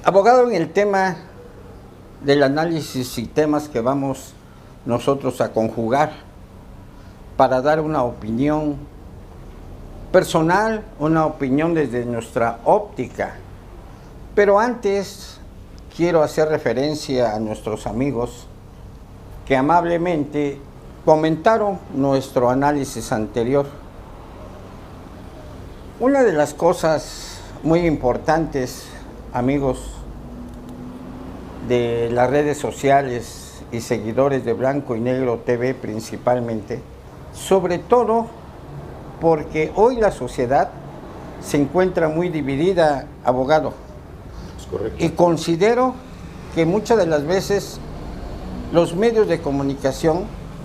Abogado, en el tema del análisis y temas que vamos nosotros a conjugar para dar una opinión personal, una opinión desde nuestra óptica. Pero antes quiero hacer referencia a nuestros amigos que amablemente comentaron nuestro análisis anterior. Una de las cosas muy importantes, amigos de las redes sociales y seguidores de Blanco y Negro TV principalmente, sobre todo porque hoy la sociedad se encuentra muy dividida, abogado. Es correcto. Y considero que muchas de las veces los medios de comunicación,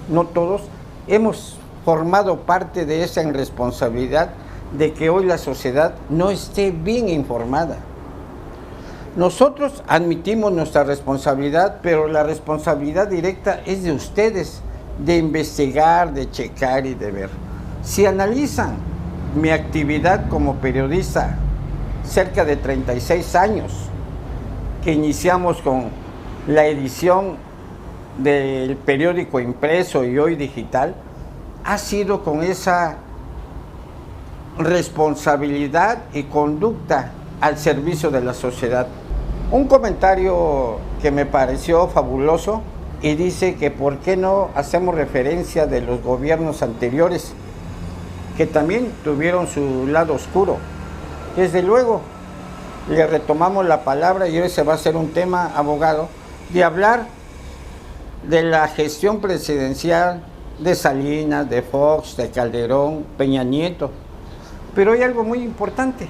no todos, hemos formado parte de esa irresponsabilidad de que hoy la sociedad no esté bien informada. Nosotros admitimos nuestra responsabilidad, pero la responsabilidad directa es de ustedes, de investigar, de checar y de ver. Si analizan mi actividad como periodista, cerca de 36 años, que iniciamos con la edición del periódico impreso y hoy digital, ha sido con esa responsabilidad y conducta al servicio de la sociedad. Un comentario que me pareció fabuloso y dice que por qué no hacemos referencia de los gobiernos anteriores que también tuvieron su lado oscuro. Desde luego, le retomamos la palabra y hoy se va a hacer un tema, abogado, de hablar de la gestión presidencial de Salinas, de Fox, de Calderón, Peña Nieto. Pero hay algo muy importante.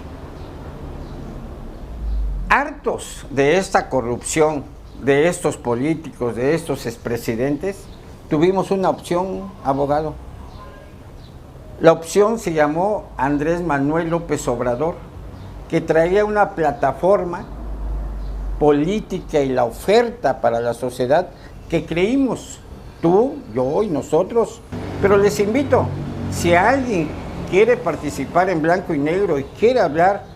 Hartos de esta corrupción, de estos políticos, de estos expresidentes, tuvimos una opción, abogado. La opción se llamó Andrés Manuel López Obrador, que traía una plataforma política y la oferta para la sociedad que creímos, tú, yo y nosotros. Pero les invito, si alguien quiere participar en Blanco y Negro y quiere hablar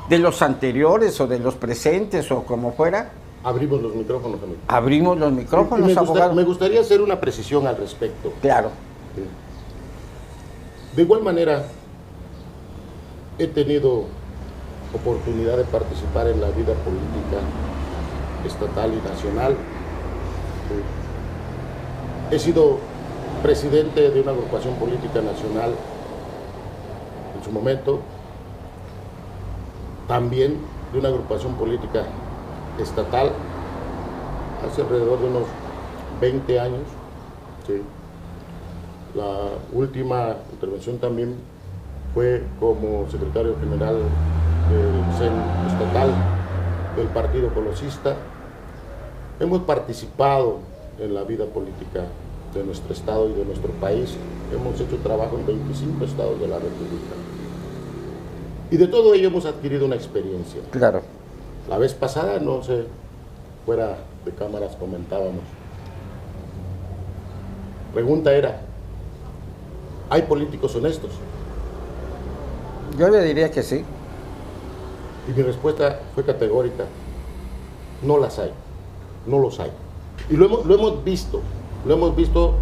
de los anteriores o de los presentes o como fuera, abrimos los micrófonos, amigo. Abrimos los micrófonos, abogado. Me gustaría hacer una precisión al respecto. Claro. De igual manera, he tenido oportunidad de participar en la vida política estatal y nacional. He sido presidente de una agrupación política nacional en su momento, también de una agrupación política estatal hace alrededor de unos 20 años. Sí. La última intervención también fue como secretario general del CEN estatal del Partido Colosista. Hemos participado en la vida política de nuestro estado y de nuestro país. Hemos hecho trabajo en 25 estados de la República. Y de todo ello hemos adquirido una experiencia. Claro. La vez pasada, no sé, fuera de cámaras comentábamos. Pregunta era, ¿hay políticos honestos? Yo le diría que sí. Y mi respuesta fue categórica, no las hay, no los hay. Y lo hemos visto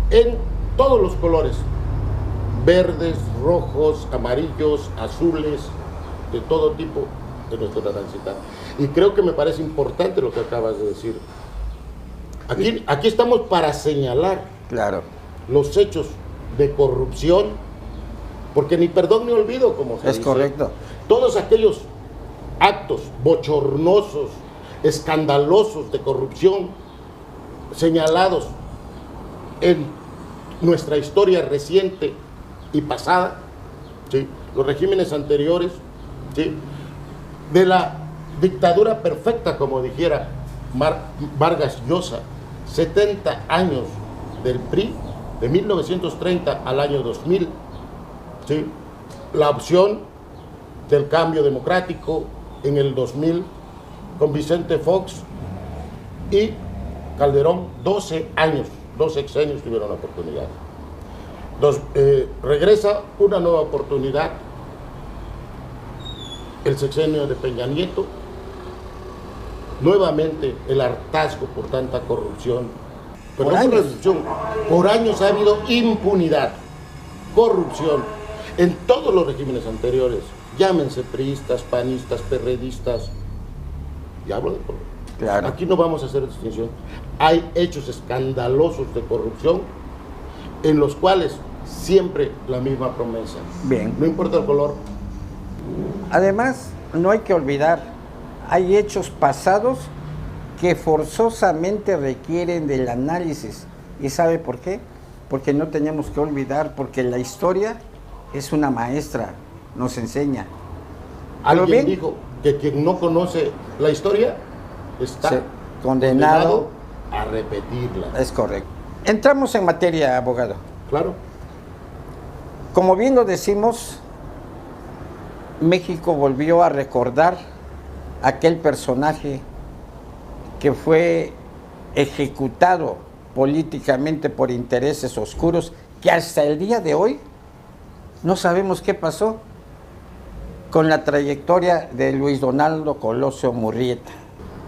en todos los colores, verdes, rojos, amarillos, azules, de todo tipo de nuestra Narancita. Y creo que me parece importante lo que acabas de decir. Aquí estamos para señalar, claro, los hechos de corrupción, porque ni perdón ni olvido, como se dice. Es correcto. Todos aquellos actos bochornosos, escandalosos de corrupción señalados en nuestra historia reciente y pasada, ¿sí? Los regímenes anteriores, ¿sí? De la dictadura perfecta, como dijera Vargas Llosa, 70 años del PRI, de 1930 al año 2000, ¿sí? La opción del cambio democrático en el 2000 con Vicente Fox y Calderón, 12 años, 12 sexenios tuvieron la oportunidad. Regresa una nueva oportunidad, el sexenio de Peña Nieto, nuevamente el hartazgo por tanta corrupción. Pero Por no años. corrupción, por años ha habido impunidad, corrupción en todos los regímenes anteriores, llámense priistas, panistas, perredistas, y hablo de todo. Claro. Aquí no vamos a hacer distinción. Hay hechos escandalosos de corrupción en los cuales siempre la misma promesa. Bien. No importa el color. Además, no hay que olvidar, hay hechos pasados que forzosamente requieren del análisis. ¿Y sabe por qué? Porque no tenemos que olvidar, porque la historia es una maestra, nos enseña. Alguien bien, dijo que quien no conoce la historia está Sí, condenado a repetirla. Es correcto. Entramos en materia, abogado. Claro. Como bien lo decimos, México volvió a recordar aquel personaje que fue ejecutado políticamente por intereses oscuros, que hasta el día de hoy no sabemos qué pasó con la trayectoria de Luis Donaldo Colosio Murrieta.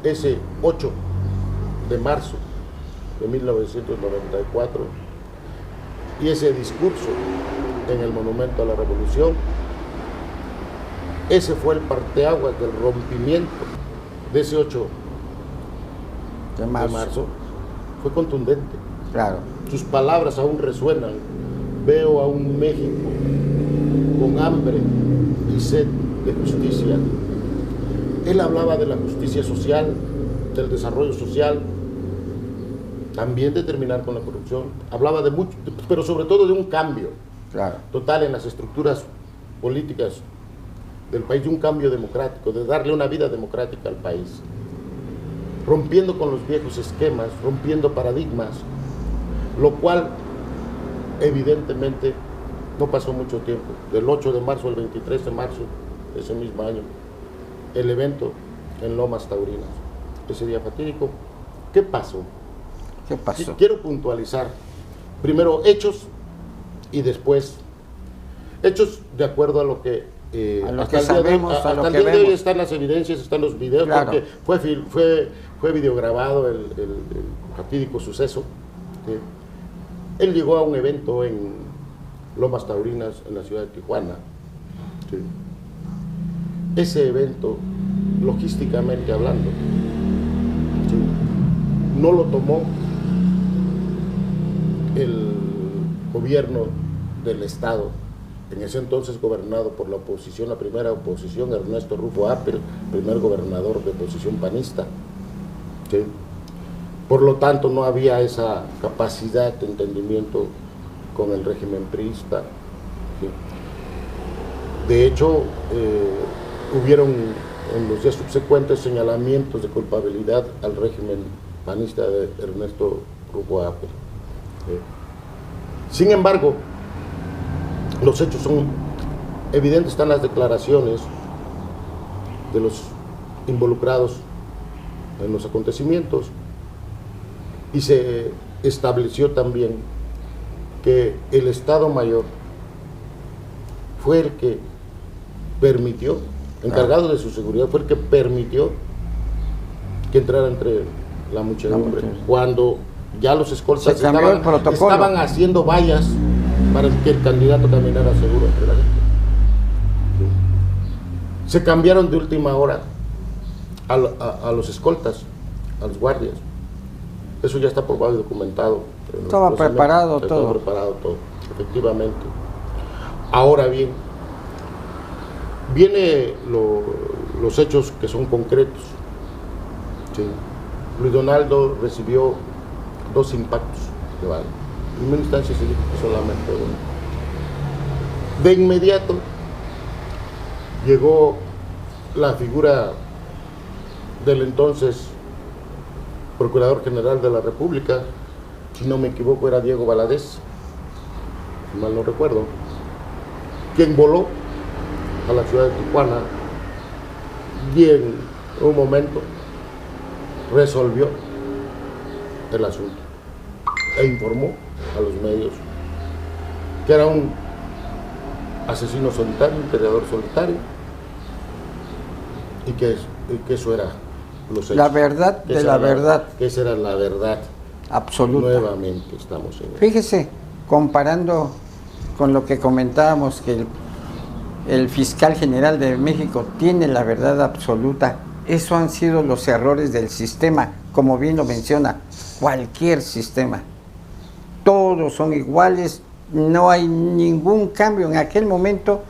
Ese 8 de marzo de 1994 y ese discurso en el Monumento a la Revolución, ese fue el parteaguas del rompimiento de ese 8 De de marzo. marzo. Fue contundente. Claro. Sus palabras aún resuenan. Veo a un México con hambre y sed de justicia. Él hablaba de la justicia social, del desarrollo social, también de terminar con la corrupción. Hablaba de mucho, pero sobre todo de un cambio Claro. total en las estructuras políticas del país, de un cambio democrático, de darle una vida democrática al país, rompiendo con los viejos esquemas, rompiendo paradigmas, lo cual evidentemente no pasó mucho tiempo. Del 8 de marzo al 23 de marzo de ese mismo año, el evento en Lomas Taurinas, ese día fatídico. ¿Qué pasó? ¿Qué pasó? Quiero puntualizar primero hechos y después hechos de acuerdo a lo que A lo hasta que el día de hoy- sabemos, a lo hasta el que día de hoy vemos. están las evidencias, están los videos, Claro. porque fue videograbado el fatídico suceso. ¿Sí? Él llegó a un evento en Lomas Taurinas, en la ciudad de Tijuana. ¿Sí? Ese evento, logísticamente hablando, ¿sí?, no lo tomó el gobierno del estado, en ese entonces gobernado por la oposición, la primera oposición, Ernesto Rufo Apel, primer gobernador de oposición panista. ¿Sí? Por lo tanto, no había esa capacidad de entendimiento con el régimen priista. ¿Sí? De hecho, hubieron en los días subsecuentes señalamientos de culpabilidad al régimen panista de Ernesto Rufo Apel. Sin embargo, los hechos son evidentes, están las declaraciones de los involucrados en los acontecimientos, y se estableció también que el Estado Mayor fue el que permitió, encargado de su seguridad, fue el que permitió que entrara entre la muchedumbre, cuando ya los escoltas Se cambió el protocolo. estaban haciendo vallas para que el candidato caminara seguro entre la gente. Se cambiaron de última hora a los escoltas, a los guardias. Eso ya está probado y documentado. Estaba preparado todo. Estaba preparado todo, efectivamente. Ahora bien, vienen los hechos que son concretos. Sí. Luis Donaldo recibió 2 impactos de bala. En primera instancia se dijo que solamente uno. De inmediato llegó la figura del entonces Procurador General de la República, si no me equivoco era Diego Valadez, si mal no recuerdo, quien voló a la ciudad de Tijuana y en un momento resolvió el asunto e informó a los medios que era un asesino solitario, un peleador solitario, y que eso era los hechos. La verdad de la verdad. Esa era la verdad. Absoluta. Nuevamente estamos en... Fíjese, comparando con lo que comentábamos, que el fiscal general de México tiene la verdad absoluta. Eso han sido los errores del sistema, como bien lo menciona, cualquier sistema. Todos son iguales, no hay ningún cambio. En aquel momento,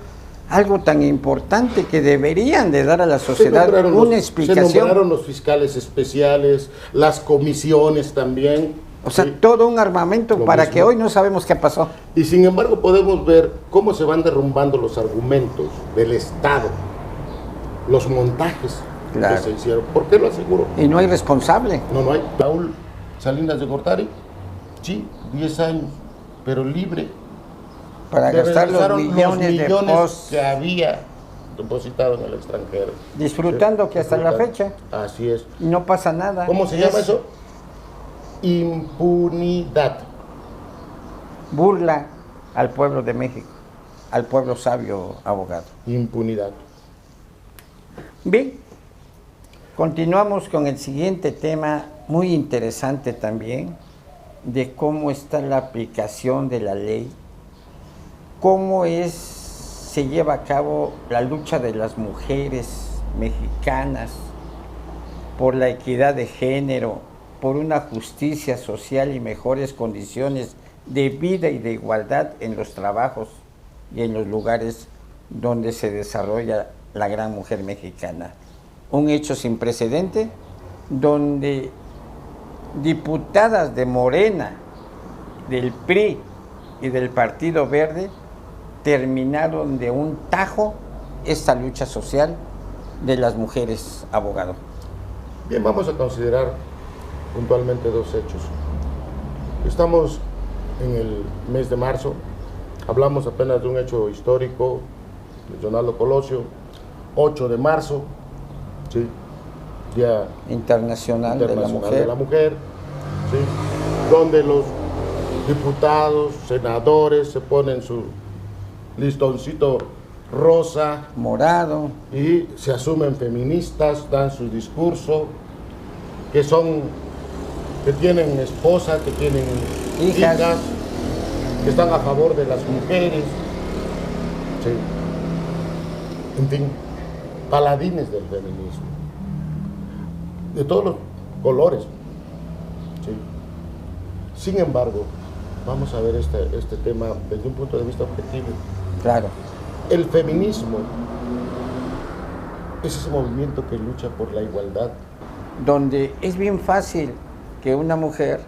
algo tan importante que deberían de dar a la sociedad una explicación. Se nombraron los fiscales especiales, las comisiones también. O sea, ¿sí? Todo un armamento para mismo. que hoy no sabemos qué pasó. Y sin embargo podemos ver cómo se van derrumbando los argumentos del Estado, los montajes Claro. que se hicieron. ¿Por qué lo aseguro? Y no hay responsable. No hay. Raúl Salinas de Gortari, sí, 10 años, pero libre. Para Le gastar los regresaron millones de posts, que había depositado en el extranjero. disfrutando Sí, que hasta la fecha Así es. y no pasa nada. ¿Cómo se llama eso? Impunidad. Burla al pueblo de México, al pueblo sabio, abogado. Impunidad. Bien, continuamos con el siguiente tema, muy interesante también, de cómo está la aplicación de la ley, se lleva a cabo la lucha de las mujeres mexicanas por la equidad de género, por una justicia social y mejores condiciones de vida y de igualdad en los trabajos y en los lugares donde se desarrolla la gran mujer mexicana. Un hecho sin precedente donde diputadas de Morena, del PRI y del Partido Verde terminaron de un tajo esta lucha social de las mujeres, abogado. Bien, vamos a considerar puntualmente dos hechos. Estamos en el mes de marzo, hablamos apenas de un hecho histórico de Donaldo Colosio, 8 de marzo, ¿sí? Día Internacional de la Mujer, ¿sí? Donde los diputados, senadores se ponen su listoncito rosa, morado, y se asumen feministas, dan su discurso, que tienen esposa, que tienen hijas, que están a favor de las mujeres, sí. En fin, paladines del feminismo, de todos los colores, sí. Sin embargo, vamos a ver este tema desde un punto de vista objetivo. claro. El feminismo es ese movimiento que lucha por la igualdad. Donde es bien fácil que una mujer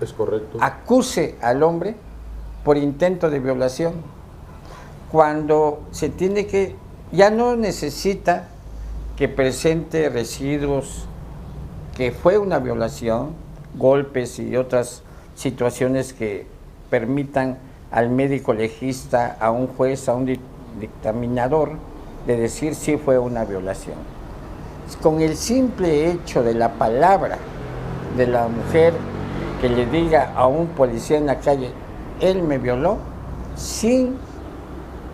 Es correcto. acuse al hombre por intento de violación, cuando se tiene que, ya no necesita que presente residuos, que fue una violación, golpes y otras situaciones que permitan al médico legista, a un juez, a un dictaminador, de decir si fue una violación. Con el simple hecho de la palabra de la mujer que le diga a un policía en la calle, él me violó, sin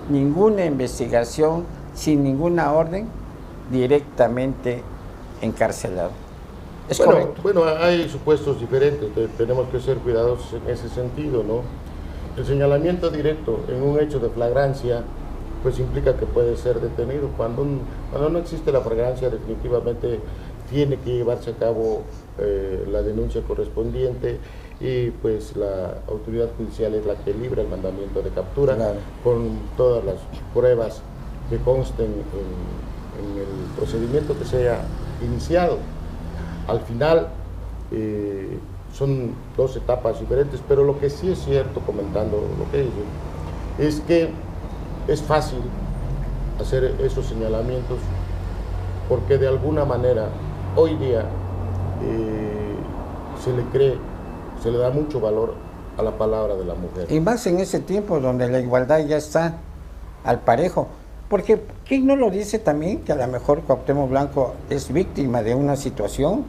ninguna investigación, sin ninguna orden, directamente encarcelado. ¿Es correcto? Bueno, hay supuestos diferentes, tenemos que ser cuidadosos en ese sentido, ¿no? El señalamiento directo en un hecho de flagrancia, pues implica que puede ser detenido. Cuando no existe la flagrancia, definitivamente tiene que llevarse a cabo la denuncia correspondiente, y pues la autoridad judicial es la que libra el mandamiento de captura, claro, con todas las pruebas que consten en el procedimiento que se haya iniciado. Al final son dos etapas diferentes, pero lo que sí es cierto, comentando lo que dice, es que es fácil hacer esos señalamientos porque de alguna manera hoy día se le da mucho valor a la palabra de la mujer. Y más en ese tiempo donde la igualdad ya está al parejo. Porque, ¿quién no lo dice también? Que a lo mejor Cuauhtémoc Blanco es víctima de una situación,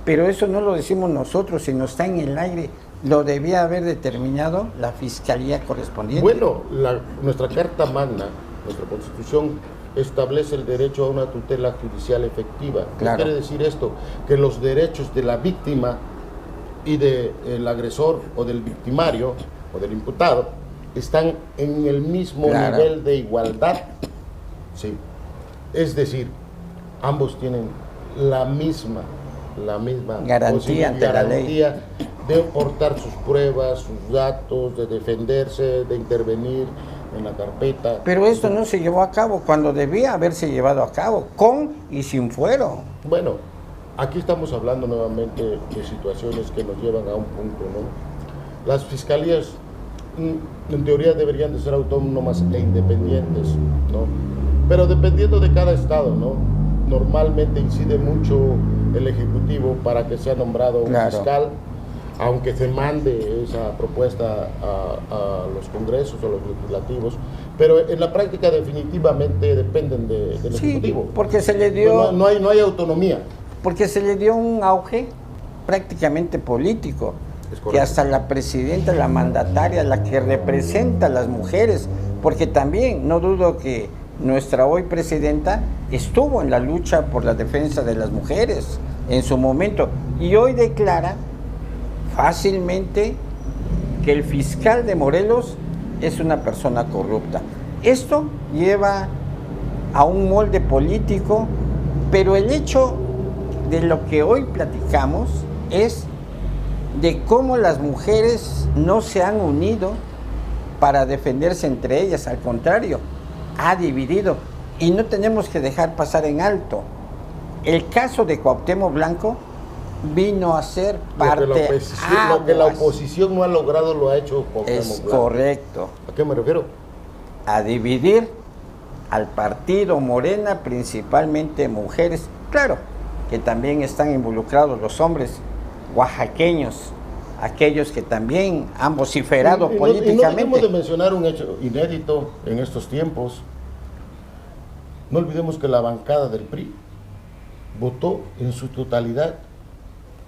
pero eso no lo decimos nosotros, sino está en el aire. Lo debía haber determinado la fiscalía correspondiente. Bueno, nuestra Carta Magna, nuestra Constitución, establece el derecho a una tutela judicial efectiva. Claro. ¿Qué quiere decir esto? Que los derechos de la víctima y del agresor o del victimario o del imputado están en el mismo Claro. nivel de igualdad. Sí. Es decir, ambos tienen la misma garantía ante la ley, de aportar sus pruebas, sus datos, de defenderse, de intervenir en la carpeta. Pero esto no se llevó a cabo cuando debía haberse llevado a cabo, con y sin fuero. Bueno, aquí estamos hablando nuevamente de situaciones que nos llevan a un punto, ¿no? Las fiscalías, en teoría, deberían de ser autónomas e independientes, ¿no? Pero dependiendo de cada estado, ¿no? Normalmente incide mucho el Ejecutivo para que sea nombrado un Claro. fiscal, aunque se mande esa propuesta a los congresos o los legislativos, pero en la práctica definitivamente dependen del Sí, Ejecutivo. porque se le dio, No hay autonomía. porque se le dio un auge prácticamente político, Es correcto. que hasta la presidenta, la mandataria, la que representa a las mujeres, porque también no dudo que nuestra hoy presidenta estuvo en la lucha por la defensa de las mujeres en su momento y hoy declara fácilmente que el fiscal de Morelos es una persona corrupta. Esto lleva a un molde político, pero el hecho de lo que hoy platicamos es de cómo las mujeres no se han unido para defenderse entre ellas, al contrario, ha dividido y no tenemos que dejar pasar en alto. El caso de Cuauhtémoc Blanco vino a ser parte Lo que la oposición no ha logrado lo ha hecho Cuauhtémoc es Blanco. correcto, ¿A qué me refiero? a dividir al partido Morena, principalmente mujeres, claro, que también están involucrados los hombres oaxaqueños, aquellos que también han vociferado Y no políticamente. dejemos de mencionar un hecho inédito en estos tiempos. No olvidemos que la bancada del PRI votó en su totalidad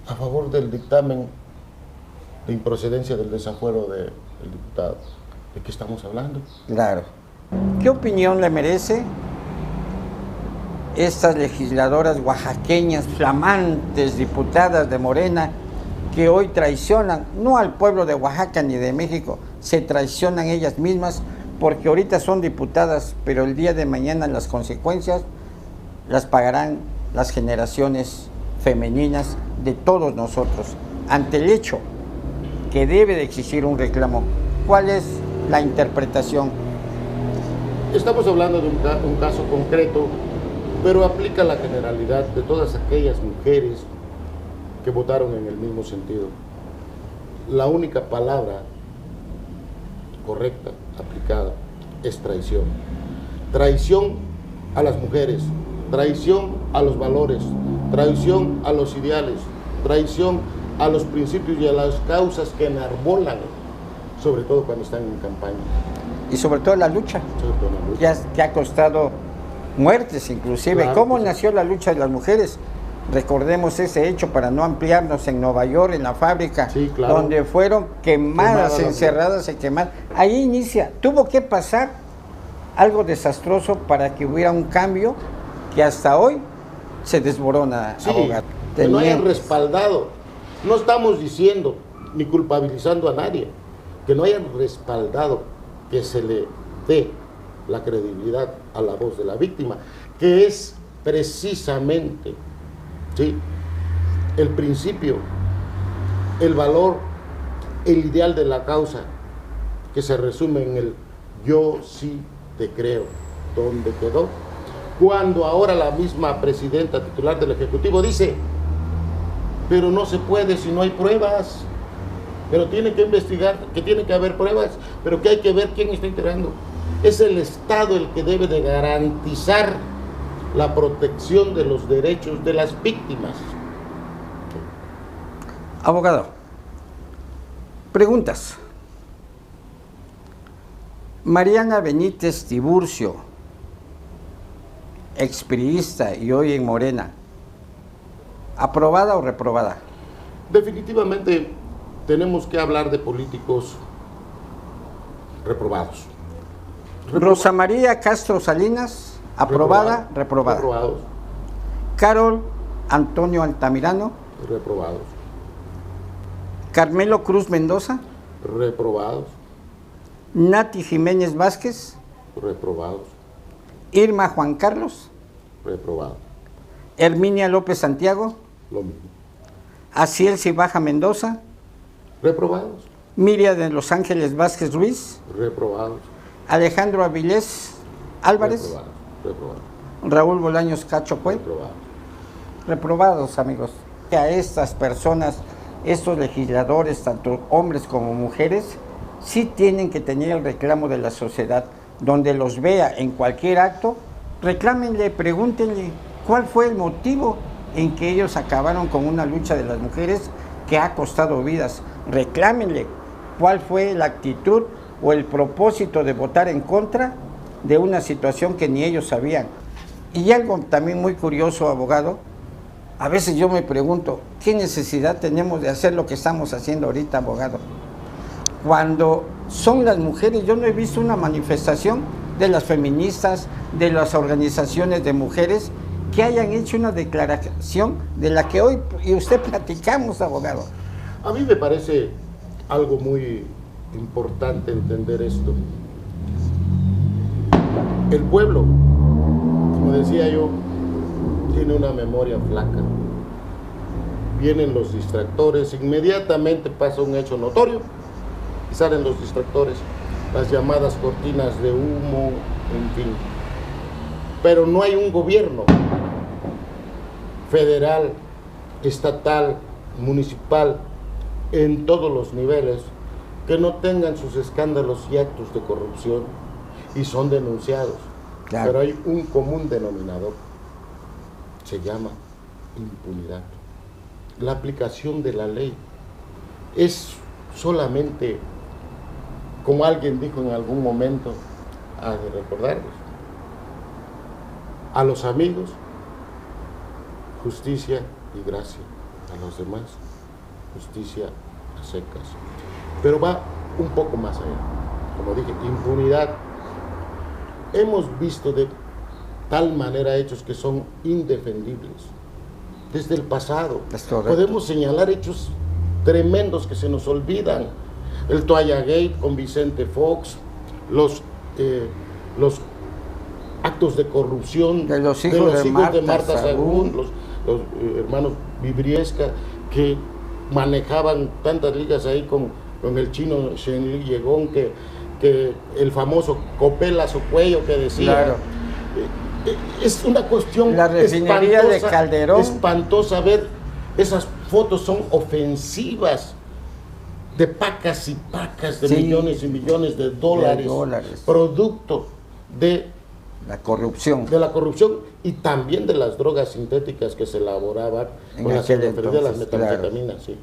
a favor del dictamen de improcedencia del desafuero del diputado. ¿De qué estamos hablando? Claro. ¿Qué opinión le merece estas legisladoras oaxaqueñas, flamantes diputadas de Morena, que hoy traicionan, no al pueblo de Oaxaca ni de México, se traicionan ellas mismas porque ahorita son diputadas, pero el día de mañana las consecuencias las pagarán las generaciones femeninas de todos nosotros? Ante el hecho que debe de existir un reclamo, ¿cuál es la interpretación? Estamos hablando de un caso concreto, pero aplica la generalidad de todas aquellas mujeres que votaron en el mismo sentido. La única palabra correcta, aplicada, es traición. Traición a las mujeres, traición a los valores, traición a los ideales, traición a los principios y a las causas que enarbolan, sobre todo cuando están en campaña. Y sobre todo la lucha, Sobre todo en la lucha. que ha costado muertes inclusive. Claro ¿Cómo que sí. nació la lucha de las mujeres? Recordemos ese hecho para no ampliarnos en Nueva York, en la fábrica, Sí, claro. donde fueron quemadas, Quemadas, encerradas y quemadas. Ahí inicia, tuvo que pasar algo desastroso para que hubiera un cambio que hasta hoy se desborona, Sí, abogado. que no hayan Tenientes. respaldado. No estamos diciendo ni culpabilizando a nadie, que no hayan respaldado, que se le dé la credibilidad a la voz de la víctima, que es precisamente, ¿sí?, el principio, el valor, el ideal de la causa, que se resume en el yo sí te creo. ¿Dónde quedó? Cuando ahora la misma presidenta titular del Ejecutivo dice, pero no se puede si no hay pruebas, pero tiene que investigar, que tiene que haber pruebas, pero que hay que ver quién está integrando. Es el Estado el que debe de garantizar la protección de los derechos de las víctimas. Abogado, preguntas. Mariana Benítez Tiburcio, expriista y hoy en Morena, ¿aprobada o reprobada? Definitivamente tenemos que hablar de políticos reprobados. Rosa María Castro Salinas, Aprobada, reprobada. Reprobados. Carol Antonio Altamirano. Reprobados. Carmelo Cruz Mendoza. Reprobados. Nati Jiménez Vázquez. Reprobados. Irma Juan Carlos. Reprobados. Herminia López Santiago. Lo mismo. Aciel Cibaja Mendoza. Reprobados. Miriam de Los Ángeles Vázquez Ruiz. Reprobados. Alejandro Avilés Álvarez. Reprobados. Reprobados. Raúl Bolaños Cacho Pue. Reprobados. Reprobados, amigos. A estas personas, estos legisladores, tanto hombres como mujeres, sí tienen que tener el reclamo de la sociedad. Donde los vea en cualquier acto, reclámenle, pregúntenle cuál fue el motivo en que ellos acabaron con una lucha de las mujeres que ha costado vidas. Reclámenle cuál fue la actitud o el propósito de votar en contra de una situación que ni ellos sabían. Y algo también muy curioso, abogado, a veces yo me pregunto, ¿qué necesidad tenemos de hacer lo que estamos haciendo ahorita, abogado? Cuando son las mujeres, yo no he visto una manifestación de las feministas, de las organizaciones de mujeres, que hayan hecho una declaración de la que hoy y usted platicamos, abogado. A mí me parece algo muy importante entender esto. El pueblo, como decía yo, tiene una memoria flaca. Vienen los distractores, inmediatamente pasa un hecho notorio y salen los distractores, las llamadas cortinas de humo, en fin. Pero no hay un gobierno federal, estatal, municipal, en todos los niveles, que no tengan sus escándalos y actos de corrupción y son denunciados. Claro. Pero hay un común denominador, se llama impunidad. La aplicación de la ley es solamente, como alguien dijo en algún momento, a recordarles, a los amigos, justicia y gracia, a los demás, justicia a secas. Pero va un poco más allá. Como dije, impunidad. Hemos visto de tal manera hechos que son indefendibles. Desde el pasado. Podemos señalar hechos tremendos que se nos olvidan. El Toalla Gate con Vicente Fox, los actos de corrupción de los hijos de Marta Sagún, los hermanos Vibriesca, que manejaban tantas ligas ahí con el chino Shenli Yegón, que el famoso Copela su cuello que decía. Claro. Es una cuestión la refinería de Calderón. Espantosa ver esas fotos, son ofensivas, de pacas y pacas de millones y millones de dólares, producto de la corrupción. De la corrupción y también de las drogas sintéticas que se elaboraban con las metanfetaminas, sí,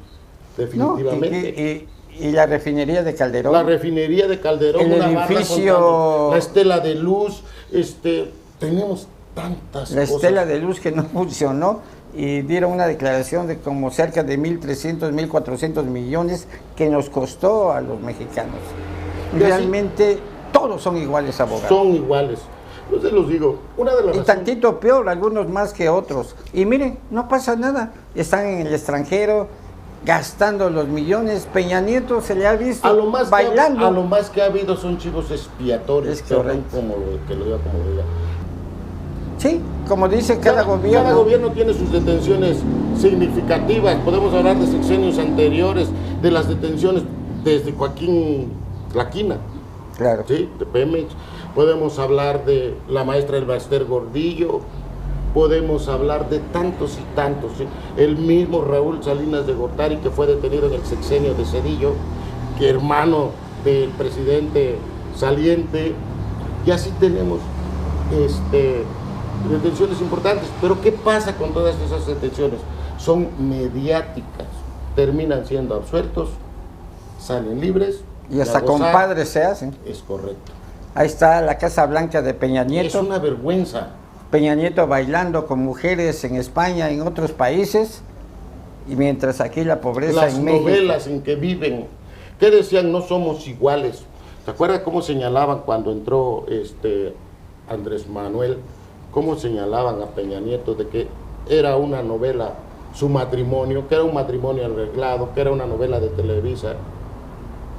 definitivamente. No, y la refinería de Calderón. La refinería de Calderón, el edificio, la estela de luz, tenemos tantas cosas. La estela de luz que no funcionó y dieron una declaración de como cerca de 1.300, 1.400 millones que nos costó a los mexicanos. Realmente todos son iguales, abogados. Son iguales. Yo se los digo, una de las y tantito peor, algunos más que otros. Y miren, no pasa nada. Están en el extranjero gastando los millones. Peña Nieto se le ha visto bailando. A lo más que ha habido son chivos expiatorios. Es correcto. Como que lo diga como diga. Sí, como dice cada gobierno. Cada gobierno tiene sus detenciones significativas. Podemos hablar de sexenios anteriores, de las detenciones desde Joaquín Laquina. Claro. Sí, de Pemex. Podemos hablar de la maestra Elbaster Gordillo. Podemos hablar de tantos y tantos. ¿Sí? El mismo Raúl Salinas de Gortari, que fue detenido en el sexenio de Zedillo, que hermano del presidente saliente. Y así tenemos detenciones importantes. Pero ¿qué pasa con todas esas detenciones? Son mediáticas. Terminan siendo absueltos, salen libres. Y hasta compadres se hacen. Es correcto. Ahí está la Casa Blanca de Peña Nieto. Es una vergüenza. Peña Nieto bailando con mujeres en España, en otros países, y mientras aquí la pobreza en México. Las novelas en que viven, que decían no somos iguales. ¿Te acuerdas cómo señalaban cuando entró Andrés Manuel cómo señalaban a Peña Nieto de que era una novela, su matrimonio, que era un matrimonio arreglado, que era una novela de Televisa,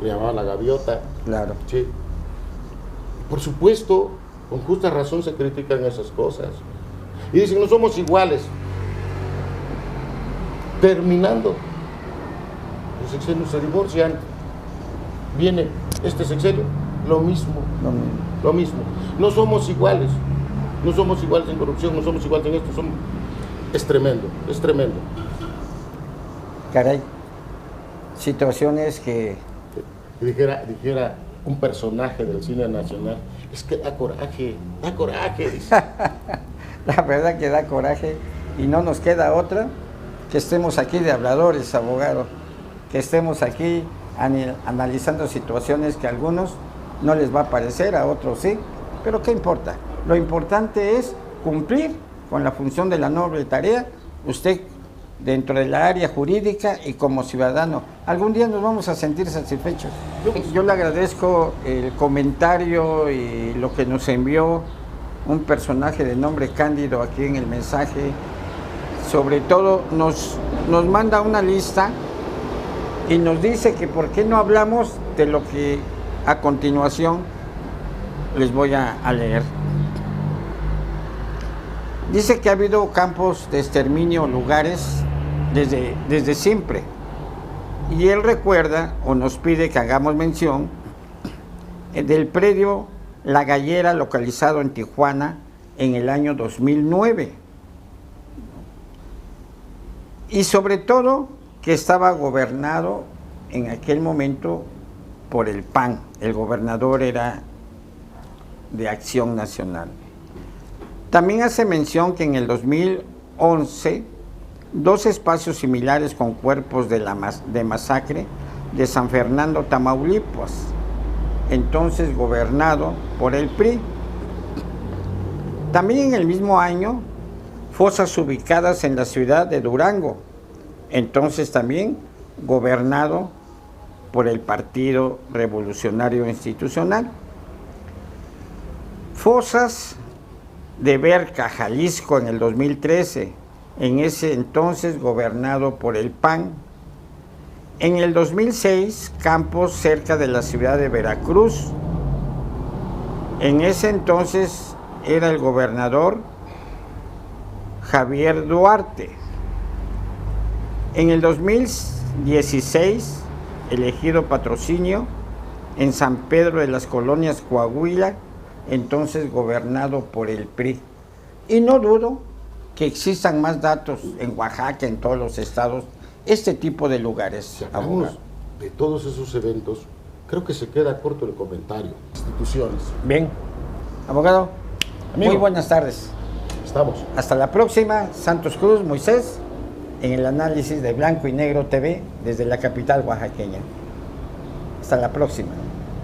le llamaban La Gaviota. Claro. Sí. Por supuesto, con justa razón se critican esas cosas. Y dicen, no somos iguales. Terminando, los sexenios se divorcian. Viene este sexenio, lo mismo. Lo mismo. No somos iguales. No somos iguales en corrupción, no somos iguales en esto. Es tremendo, es tremendo. Caray. Situaciones que... Y dijera un personaje del cine nacional, es que da coraje, dice. La verdad que da coraje y no nos queda otra que estemos aquí de habladores, abogado, que estemos aquí analizando situaciones que a algunos no les va a parecer, a otros sí, pero ¿qué importa? Lo importante es cumplir con la función de la noble tarea, usted dentro de la área jurídica y como ciudadano. Algún día nos vamos a sentir satisfechos. Yo le agradezco el comentario y lo que nos envió un personaje de nombre Cándido aquí en el mensaje. Sobre todo nos manda una lista y nos dice que por qué no hablamos de lo que a continuación les voy a leer. Dice que ha habido campos de exterminio, lugares desde siempre. Y él recuerda o nos pide que hagamos mención del predio La Gallera, localizado en Tijuana en el año 2009. Y sobre todo que estaba gobernado en aquel momento por el PAN. El gobernador era de Acción Nacional. También hace mención que en el 2011 dos espacios similares con cuerpos de masacre de San Fernando, Tamaulipas, entonces gobernado por el PRI. También en el mismo año, fosas ubicadas en la ciudad de Durango, entonces también gobernado por el Partido Revolucionario Institucional. Fosas de Berca, Jalisco, en el 2013, en ese entonces gobernado por el PAN. En el 2006, campos cerca de la ciudad de Veracruz. En ese entonces era el gobernador Javier Duarte. En el 2016, elegido Patrocinio, en San Pedro de las Colonias, Coahuila, entonces gobernado por el PRI. Y no dudo que existan más datos en Oaxaca, en todos los estados, este tipo de lugares. Si hablamos de todos esos eventos, creo que se queda corto el comentario. Instituciones. Bien. Abogado, amigo, muy buenas tardes. Estamos. Hasta la próxima. Santos Cruz, Moisés, en el análisis de Blanco y Negro TV desde la capital oaxaqueña. Hasta la próxima.